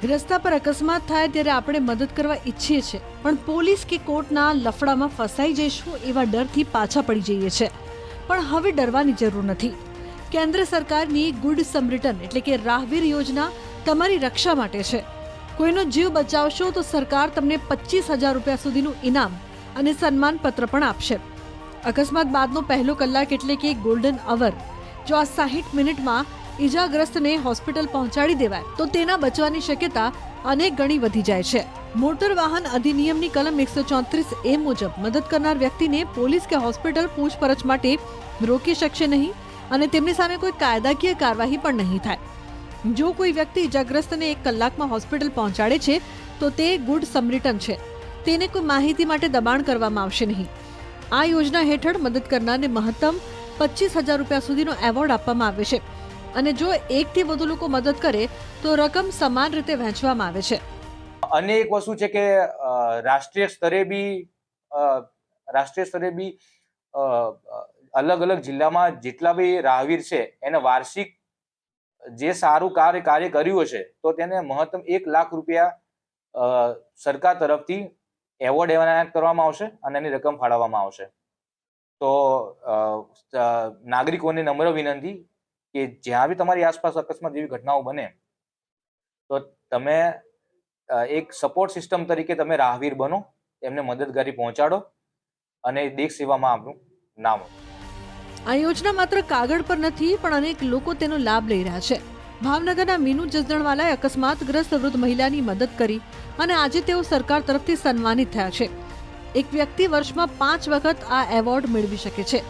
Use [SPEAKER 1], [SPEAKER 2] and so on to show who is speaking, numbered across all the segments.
[SPEAKER 1] રસ્તા પર અકસ્માત થાય ત્યારે આપણે મદદ કરવા ઈચ્છીએ છીએ, પણ પોલીસ કે કોર્ટના લફડામાં ફસાઈ જઈશું એવા ડરથી પાછા પડી જઈએ છીએ. પણ હવે ડરવાની જરૂર નથી. કેન્દ્ર સરકારની ગુડ સમરિટન એટલે કે રાહવીર યોજના તમારી રક્ષા માટે છે. કોઈનો જીવ બચાવશો તો સરકાર તમને 25,000 રૂપિયા સુધીનું ઇનામ અને સન્માનપત્ર પણ આપશે. અકસ્માત બાદનો પહેલો કલાક એટલે કે ગોલ્ડન અવર, જો આ 60 મિનિટમાં ઈજાગ્રસ્તને હોસ્પિટલ પહોંચાડી દેવાય તો તેના બચવાની શક્યતા અનેક ગણી વધી જાય છે. મોટર વાહન અધિનિયમની કલમ 134A મુજબ મદદ કરનાર વ્યક્તિને પોલીસ કે હોસ્પિટલ પૂછપરછ માટે રોકી શકશે નહીં અને તેમની સામે કોઈ કાયદાકીય કાર્યવાહી પણ નહીં થાય. જો કોઈ વ્યક્તિ ઈજાગ્રસ્તને 1 કલાકમાં હોસ્પિટલ પહોંચાડે છે તો તે ગુડ સમરિટન છે. તેને કોઈ માહિતી માટે દબાણ કરવામાં આવશે નહીં. આ યોજના હેઠળ મદદ કરનારને મહત્તમ 25,000 રૂપિયા સુધીનો એવોર્ડ આપવામાં આવે છે અને જો 1 થી વધુ લોકો મદદ કરે તો રકમ સમાન રીતે વહેંચવામાં આવે છે.
[SPEAKER 2] અને એક વસ્તુ છે કે રાષ્ટ્રીય સ્તરે બી અલગ અલગ જિલ્લામાં જેટલા બી રાહવીર છે એને વાર્ષિક જે સારું કાર્ય કર્યું હશે તો તેને મહત્તમ 1 લાખ રૂપિયા સરકાર તરફથી એવોર્ડ એનાયત કરવામાં આવશે અને એની રકમ ફાળવવામાં આવશે. તો નાગરિકોને નમ્ર વિનંતી કે જ્યાં બી તમારી આસપાસ અકસ્માત જેવી ઘટનાઓ બને તો તમે એક સપોર્ટ સિસ્ટમ તરીકે તમે રાહવીર બનો, એમને મદદગારી પહોંચાડો અને દેશ સેવામાં આપનું નામ.
[SPEAKER 1] આ યોજના માત્ર કાગળ પર નથી પણ અનેક લોકો તેનો લાભ લઈ રહ્યા છે. ભાવનગરના મીનુ જસદણવાલાએ અકસ્માતગ્રસ્ત વૃદ્ધ મહિલાની મદદ કરી અને આજે તેઓ સરકાર તરફથી સન્માનિત થયા છે. એક વ્યક્તિ વર્ષમાં 5 વખત આ એવોર્ડ મેળવી શકે છે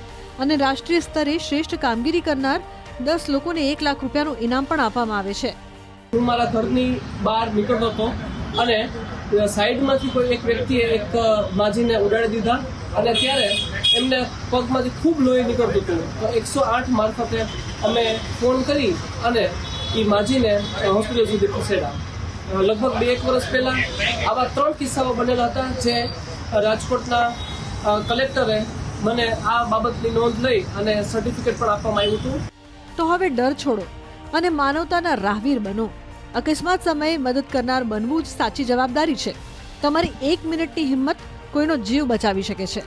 [SPEAKER 1] અને રાષ્ટ્રીય સ્તરે શ્રેષ્ઠ કામગીરી કરનાર 10 લોકોને 1 લાખ રૂપિયાનું ઇનામ પણ આપવામાં આવે છે.
[SPEAKER 3] હું મારા ઘરની બહાર નીકળતો હતો અને સાઈડમાંથી કોઈ એક વ્યક્તિએ એક માજીને ઉડાડી દીધા અને ત્યારે એમને પગમાંથી ખૂબ લોહી નીકળતું હતું. તો 108 મારફતે અમે ફોન કરી અને એ માજીને હોસ્પિટલ સુધી ખસેડ્યા. લગભગ 2-1 વર્ષ પહેલાં આવા 3 કિસ્સાઓ બનેલા હતા જે રાજકોટના કલેક્ટરે મને આ બાબતની નોંધ લઈ અને સર્ટિફિકેટ પણ આપવામાં આવ્યું હતું.
[SPEAKER 1] તો હવે ડર છોડો અને માનવતાના રાહવીર બનો. અકસ્માત સમયે મદદ કરનાર બનવું જ સાચી જવાબદારી છે. તમારી 1 મિનિટની હિંમત કોઈનો જીવ બચાવી શકે છે.